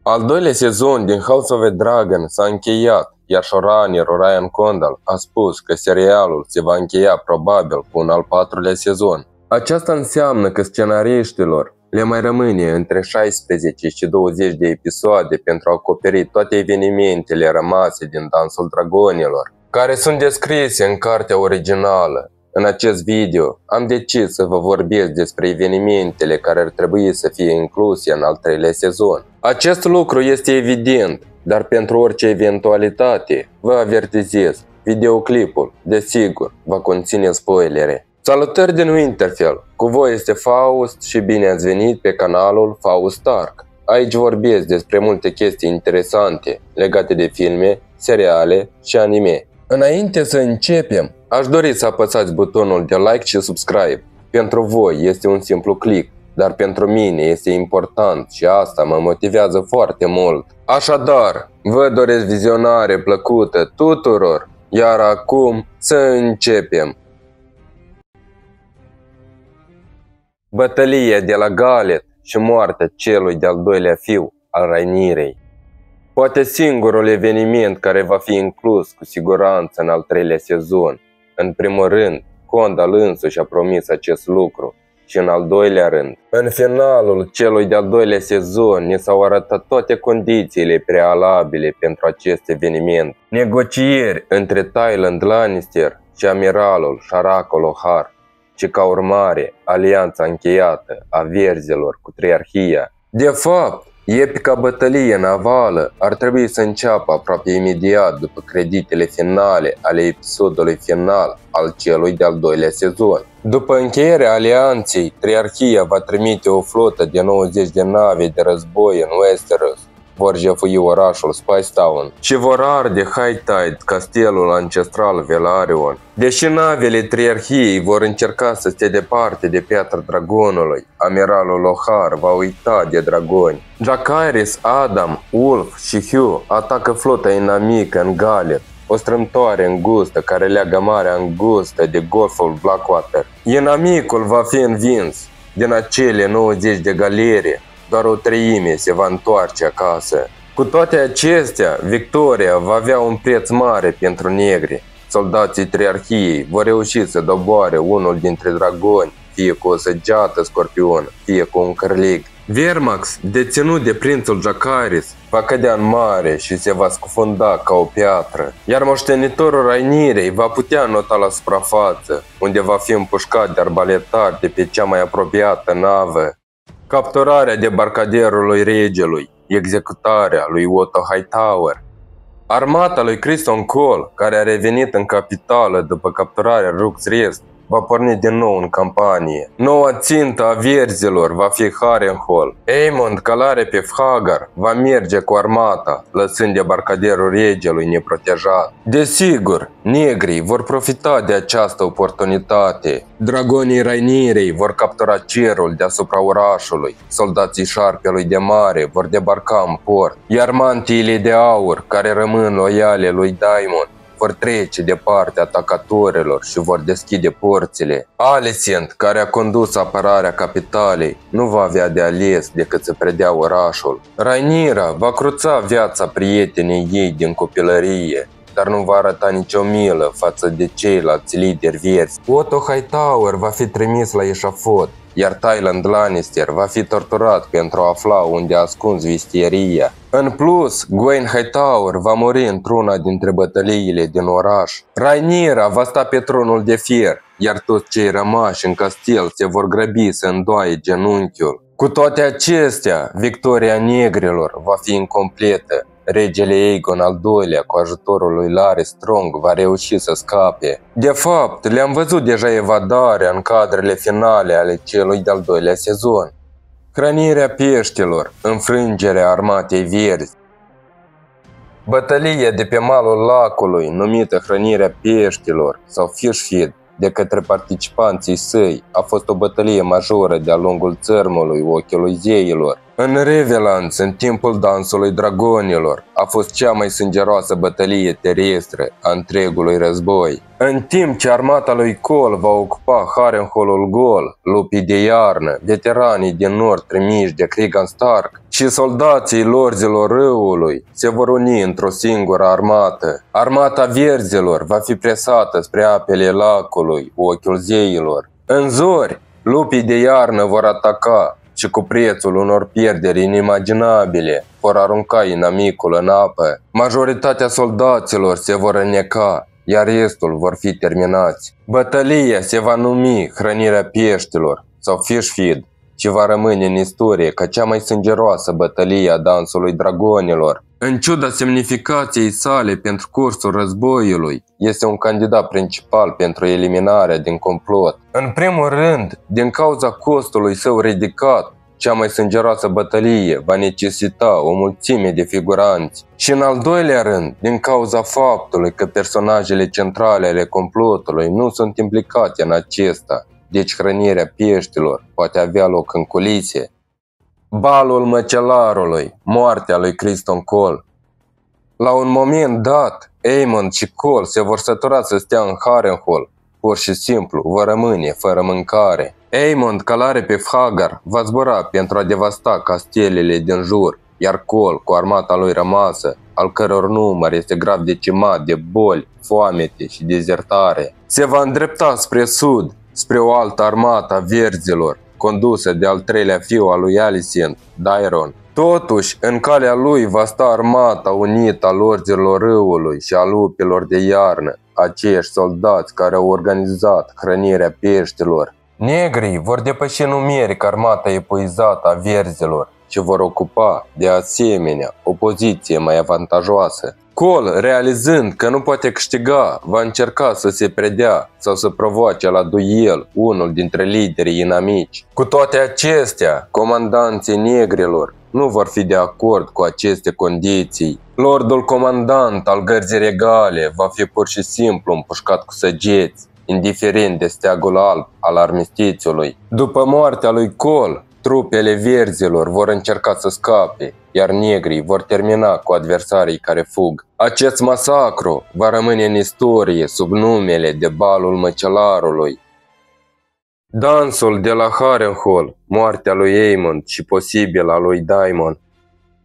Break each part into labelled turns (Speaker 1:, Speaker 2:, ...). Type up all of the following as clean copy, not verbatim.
Speaker 1: Al doilea sezon din House of the Dragon s-a încheiat, iar showrunnerul Ryan Condal a spus că serialul se va încheia probabil cu un al patrulea sezon. Aceasta înseamnă că scenariștilor le mai rămâne între 16 și 20 de episoade pentru a acoperi toate evenimentele rămase din Dansul Dragonilor, care sunt descrise în cartea originală. În acest video am decis să vă vorbesc despre evenimentele care ar trebui să fie incluse în al treilea sezon. Acest lucru este evident, dar pentru orice eventualitate vă avertizez, videoclipul, desigur, va conține spoilere. Salutări din Winterfell, cu voi este Faust și bine ați venit pe canalul Faust Stark. Aici vorbesc despre multe chestii interesante legate de filme, seriale și anime. Înainte să începem, aș dori să apăsați butonul de like și subscribe. Pentru voi este un simplu click, dar pentru mine este important și asta mă motivează foarte mult. Așadar, vă doresc vizionare plăcută tuturor, iar acum să începem. Bătălia de la Galet și moartea celui de-al doilea fiu al Rhaenyrei. Poate singurul eveniment care va fi inclus cu siguranță în al treilea sezon. În primul rând, Condal însuși a promis acest lucru și în al doilea rând, în finalul celui de-al doilea sezon ne s-au arătat toate condițiile prealabile pentru acest eveniment. Negocieri între Tywin Lannister și amiralul Sharako Lohar și ca urmare alianța încheiată a verzilor cu Triarhia. De fapt, epica bătălie navală ar trebui să înceapă aproape imediat după creditele finale ale episodului final al celui de-al doilea sezon. După încheierea alianței, Triarhia va trimite o flotă de 90 de nave de război în Westeros, vor jefui orașul Spicetown și vor arde High Tide, castelul ancestral Velaryon. Deși navele Triarhiei vor încerca să stea departe de Piatra Dragonului, amiralul Lohar va uita de dragoni. Jacaerys, Adam, Ulf și Hugh atacă flota inamică în Galet, o strâmtoare îngustă care leagă Marea Îngustă de Golful Blackwater. Inamicul va fi învins. Din acele 90 de galere, doar o treime se va întoarce acasă. Cu toate acestea, victoria va avea un preț mare pentru negri. Soldații Triarhiei vor reuși să doboare unul dintre dragoni, fie cu o săgeată scorpion, fie cu un cârlig. Vermax, deținut de prințul Jacaerys, va cădea în mare și se va scufunda ca o piatră, iar moștenitorul Rhaenyrei va putea nota la suprafață, unde va fi împușcat de arbaletari de pe cea mai apropiată navă. Capturarea debarcaderului regelui, executarea lui Otto Hightower. Armata lui Criston Cole, care a revenit în capitală după capturarea Rook's Rest, va porni din nou în campanie. Noua țintă a verzilor va fi Harrenhal. Aemond, călare pe Fhagar, va merge cu armata, lăsând debarcaderul regelui neprotejat. Desigur, negrii vor profita de această oportunitate. Dragonii Rhaenyrei vor captura cerul deasupra orașului. Soldații șarpelui de mare vor debarca în port, iar mantiile de aur, care rămân loiale lui Daemon, vor trece de partea atacatorilor și vor deschide porțile. Alicent, care a condus apărarea capitalei, nu va avea de ales decât să predea orașul. Rhaenyra va cruța viața prietenei ei din copilărie, dar nu va arăta nicio milă față de ceilalți lideri verzi. Otto Hightower va fi trimis la eșafod, iar Tywin Lannister va fi torturat pentru a afla unde a ascuns vistieria. În plus, Gwen Hightower va muri într-una dintre bătăliile din oraș. Rhaenyra va sta pe tronul de fier, iar toți cei rămași în castel se vor grăbi să îndoaie genunchiul. Cu toate acestea, victoria negrilor va fi incompletă. Regele Aegon al II-lea, cu ajutorul lui Larry Strong, va reuși să scape. De fapt, le-am văzut deja evadarea în cadrele finale ale celui de-al doilea sezon. Hrănirea peștilor, înfrângerea armatei verzi. Bătălia de pe malul lacului, numită Hrănirea peștilor sau Fish Feed, de către participanții săi, a fost o bătălie majoră de-a lungul țărmului ochiului zeilor. În Riverlands, în timpul Dansului Dragonilor, a fost cea mai sângeroasă bătălie terestră a întregului război. În timp ce armata lui Cole va ocupa Harrenhalul gol, lupii de iarnă, veteranii din nord trimiși de Cregan Stark și soldații lorzilor râului se vor uni într-o singură armată. Armata verzilor va fi presată spre apele lacului, ochiul zeilor. În zori, lupii de iarnă vor ataca și cu prețul unor pierderi inimaginabile vor arunca inamicul în apă. Majoritatea soldaților se vor înneca, iar restul vor fi terminați. Bătălia se va numi Hrănirea Peștilor sau Fish Feed și va rămâne în istorie ca cea mai sângeroasă bătălie a dansului dragonilor. În ciuda semnificației sale pentru cursul războiului, este un candidat principal pentru eliminarea din complot. În primul rând, din cauza costului său ridicat, cea mai sângeroasă bătălie va necesita o mulțime de figuranți. Și în al doilea rând, din cauza faptului că personajele centrale ale complotului nu sunt implicate în acesta, deci Hrănirea Peștilor poate avea loc în culise. Balul Măcelarului, moartea lui Criston Cole. La un moment dat, Aemond și Cole se vor sătura să stea în Harrenhal. Pur și simplu vor rămâne fără mâncare. Aemond, călare pe Vhagar, va zbura pentru a devasta castelele din jur, iar Cole, cu armata lui rămasă, al căror număr este grav decimat de boli, foamete și dezertare, se va îndrepta spre sud, spre o altă armată a verzilor, condusă de al treilea fiu al lui Alicent, Daeron. Totuși, în calea lui va sta armata unită a lorzilor râului și a lupilor de iarnă, aceiași soldați care au organizat Hrănirea Peștilor. Negrii vor depăși numeric armata epuizată a verzilor și vor ocupa, de asemenea, o poziție mai avantajoasă. Cole, realizând că nu poate câștiga, va încerca să se predea sau să provoace la duel unul dintre liderii inamici. Cu toate acestea, comandanții negrilor nu vor fi de acord cu aceste condiții. Lordul comandant al gărzii regale va fi pur și simplu împușcat cu săgeți, indiferent de steagul alb al armistițiului. După moartea lui Cole, trupele verzilor vor încerca să scape, iar negrii vor termina cu adversarii care fug. Acest masacru va rămâne în istorie sub numele de Balul Măcelarului. Dansul de la Harrenhal, moartea lui Aemond și posibil a lui Daemon.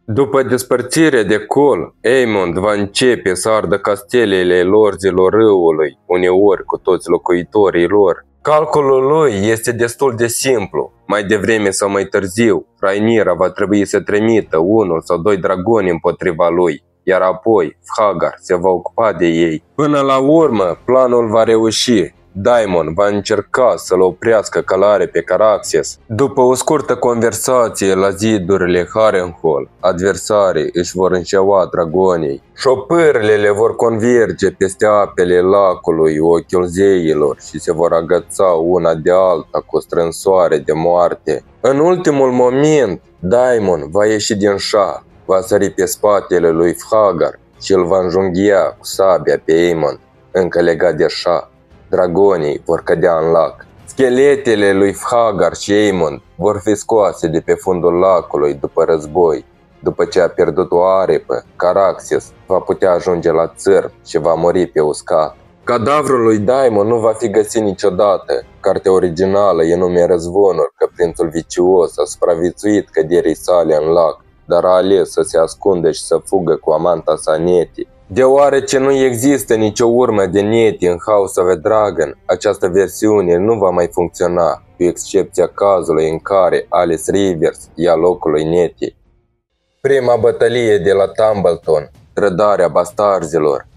Speaker 1: După despărțirea de Cole, Aemond va începe să ardă castelele lorzilor râului, uneori cu toți locuitorii lor. Calculul lui este destul de simplu. Mai devreme sau mai târziu, Rhaenyra va trebui să trimită unul sau doi dragoni împotriva lui, iar apoi Vhagar se va ocupa de ei. Până la urmă, planul va reuși. Daemon va încerca să-l oprească călare pe Caraxes. După o scurtă conversație la zidurile Harrenhal, adversarii își vor înșeua dragonii. Șopârlele vor converge peste apele lacului ochiul zeilor și se vor agăța una de alta cu strânsoare de moarte. În ultimul moment, Daemon va ieși din șah, va sări pe spatele lui Vhagar și îl va înjunghia cu sabia pe Aemond, încă legat de șah. Dragonii vor cădea în lac. Scheletele lui Vhagar și Aemond vor fi scoase de pe fundul lacului după război. După ce a pierdut o aripă, Caraxes va putea ajunge la țărm și va muri pe uscat. Cadavrul lui Daemon nu va fi găsit niciodată. Cartea originală enumeră zvonuri că prințul vicios a supraviețuit căderii sale în lac, dar a ales să se ascundă și să fugă cu amanta sa Nettie. Deoarece nu există nicio urmă de Nettie în House of the Dragon, această versiune nu va mai funcționa, cu excepția cazului în care Alice Rivers ia locul lui Nettie. Prima bătălie de la Tumbleton, trădarea bastarzilor.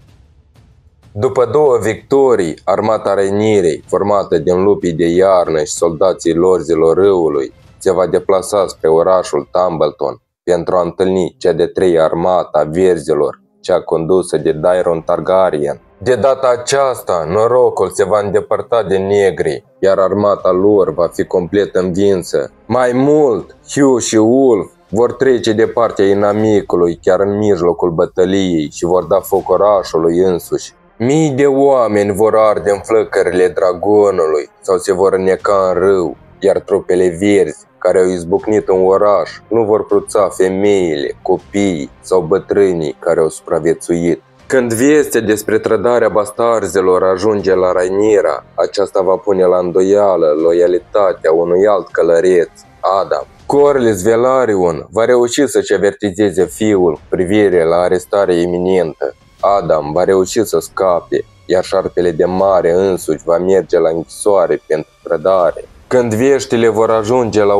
Speaker 1: După două victorii, armata Rhaenyrei, formată din lupii de iarnă și soldații lorzilor râului, se va deplasa spre orașul Tumbleton pentru a întâlni cea de treia armată a verzilor, cea condusă de Daeron Targaryen. De data aceasta, norocul se va îndepărta de negri, iar armata lor va fi complet învinsă. Mai mult, Hugh și Wolf vor trece de partea inamicului chiar în mijlocul bătăliei și vor da foc orașului însuși. Mii de oameni vor arde în flăcările dragonului sau se vor înneca în râu, iar trupele verzi care au izbucnit în oraș nu vor cruța femeile, copiii sau bătrânii care au supraviețuit. Când vestea despre trădarea bastarzilor ajunge la Rhaenyra, aceasta va pune la îndoială loialitatea unui alt călăreț, Adam. Corlys Velaryon va reuși să-și avertizeze fiul cu privire la arestarea iminentă. Adam va reuși să scape, iar șarpele de mare însuși va merge la închisoare pentru trădare. Când veștile vor ajunge la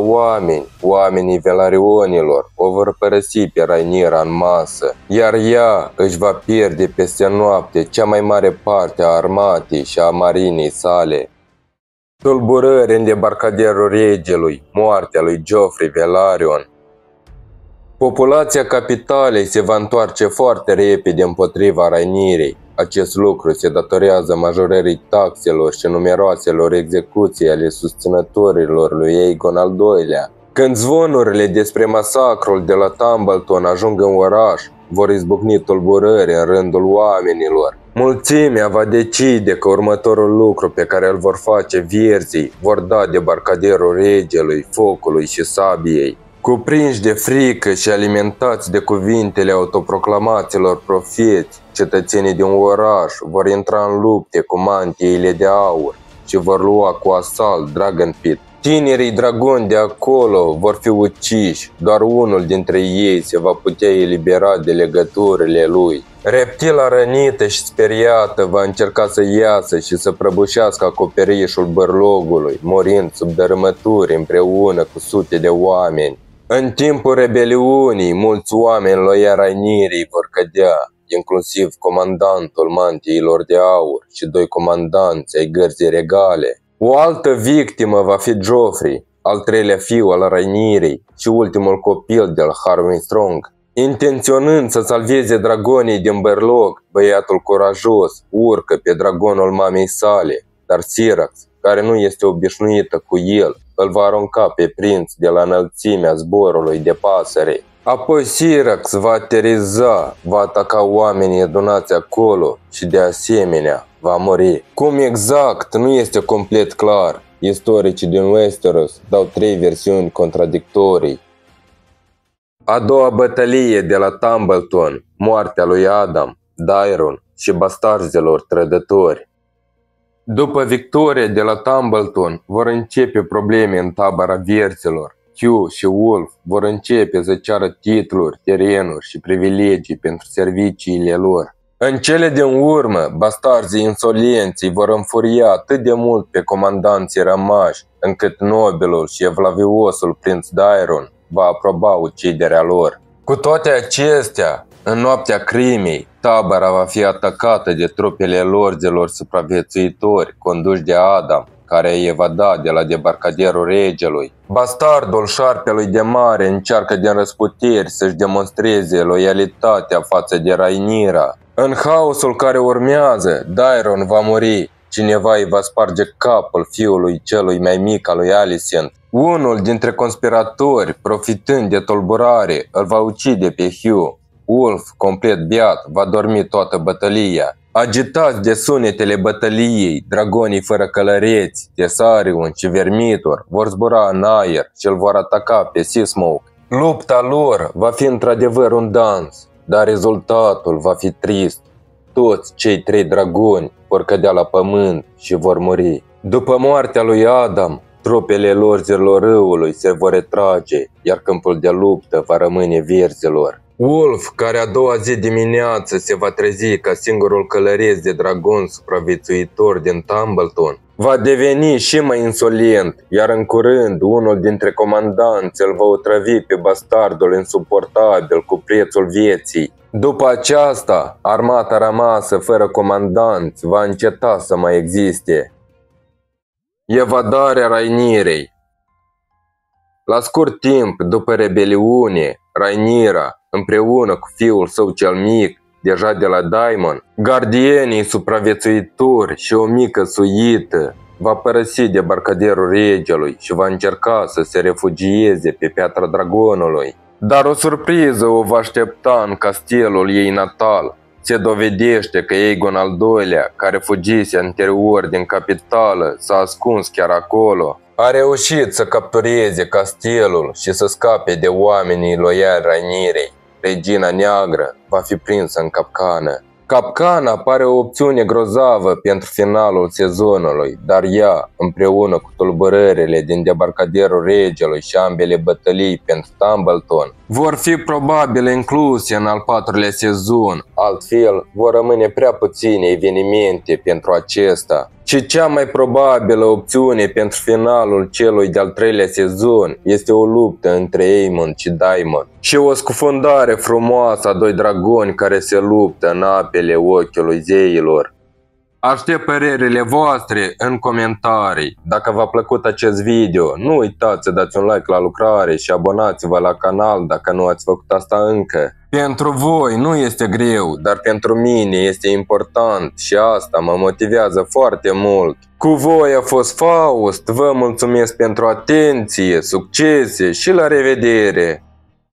Speaker 1: oamenii Velarionilor o vor părăsi pe Rhaenyra în masă, iar ea își va pierde peste noapte cea mai mare parte a armatei și a marinei sale. Tulburări în debarcaderul regelui, moartea lui Joffrey Velaryon. Populația capitalei se va întoarce foarte repede împotriva Rhaenyrei. Acest lucru se datorează majorării taxelor și numeroaselor execuții ale susținătorilor lui Aegon al II-lea. Când zvonurile despre masacrul de la Tumbleton ajung în oraș, vor izbucni tulburări în rândul oamenilor. Mulțimea va decide că următorul lucru pe care îl vor face verzii vor da debarcaderul regelui, focului și sabiei. Cuprinși de frică și alimentați de cuvintele autoproclamaților profeți, cetățenii din oraș vor intra în lupte cu mantiile de aur și vor lua cu asalt Dragonpit. Tinerii dragoni de acolo vor fi uciși, doar unul dintre ei se va putea elibera de legăturile lui. Reptila rănită și speriată va încerca să iasă și să prăbușească acoperișul bărlogului, morind sub dărâmături împreună cu sute de oameni. În timpul rebeliunii, mulți oameni loiali Rhaenyrai vor cădea, inclusiv comandantul mantiilor de aur și 2 comandanți ai gărzii regale. O altă victimă va fi Joffrey, al 3-lea fiu al Rhaenyrai și ultimul copil de-al Harwin Strong. Intenționând să salveze dragonii din bărlog, băiatul curajos urcă pe dragonul mamei sale, dar Syrax, care nu este obișnuită cu el, îl va arunca pe prinț de la înălțimea zborului de pasăre. Apoi Syrax va ateriza, va ataca oamenii adunați acolo și de asemenea va muri. Cum exact nu este complet clar. Istoricii din Westeros dau 3 versiuni contradictorii. A doua bătălie de la Tumbleton, moartea lui Adam, Daeron și bastarzilor trădători. După victoria de la Tumbleton vor începe probleme în tabăra verzilor. Hugh și Wolf vor începe să ceară titluri, terenuri și privilegii pentru serviciile lor. În cele din urmă, bastarzii insolenții vor înfuria atât de mult pe comandanții rămași, încât nobilul și evlaviosul prinț Daeron va aproba uciderea lor. Cu toate acestea, în noaptea crimei, tabăra va fi atacată de trupele lorzilor supraviețuitori conduși de Adam, care îi evada de la debarcaderul regelui. Bastardul șarpelui de mare încearcă din răsputeri să-și demonstreze loialitatea față de Rhaenyra. În haosul care urmează, Daeron va muri. Cineva îi va sparge capul fiului celui mai mic al lui Alicent. Unul dintre conspiratori, profitând de tulburare, îl va ucide pe Hugh. Wolf, complet beat, va dormi toată bătălia. Agitați de sunetele bătăliei, dragonii fără călăreți, Tesarion și Vermitor vor zbura în aer și îl vor ataca pe Seasmoke. Lupta lor va fi într-adevăr un dans, dar rezultatul va fi trist. Toți cei 3 dragoni vor cădea la pământ și vor muri. După moartea lui Adam, trupele lorzilor râului se vor retrage, iar câmpul de luptă va rămâne verzilor. Wolf, care a doua zi dimineață se va trezi ca singurul călăreț de dragon supraviețuitor din Tumbleton, va deveni și mai insolent, iar în curând unul dintre comandanți îl va otrăvi pe bastardul insuportabil cu prețul vieții. După aceasta, armata rămasă fără comandanți va înceta să mai existe. Evadarea Rhaenyrei. La scurt timp după rebeliune, Rhaenyra, împreună cu fiul său cel mic, deja de la Daemon, gardienii supraviețuitori și o mică suită, va părăsi debarcaderul regelui și va încerca să se refugieze pe Piatra Dragonului. Dar o surpriză o va aștepta în castelul ei natal. Se dovedește că Aegon al II-lea, care fugise anterior din capitală, s-a ascuns chiar acolo. A reușit să captureze castelul și să scape de oamenii loiali Rhaenyrei. Regina Neagră va fi prinsă în capcană. Capcana pare o opțiune grozavă pentru finalul sezonului, dar ea, împreună cu tulburările din debarcadierul regelui și ambele bătălii pentru Tumbleton, vor fi probabil incluse în al 4-lea sezon, altfel vor rămâne prea puține evenimente pentru acesta. Și cea mai probabilă opțiune pentru finalul celui de-al 3-lea sezon este o luptă între Aemon și Daemon și o scufundare frumoasă a doi dragoni care se luptă în apele ochiului zeilor. Aștept părerile voastre în comentarii. Dacă v-a plăcut acest video, nu uitați să dați un like la lucrare și abonați-vă la canal dacă nu ați făcut asta încă. Pentru voi nu este greu, dar pentru mine este important și asta mă motivează foarte mult. Cu voi a fost Faust, vă mulțumesc pentru atenție, succese și la revedere!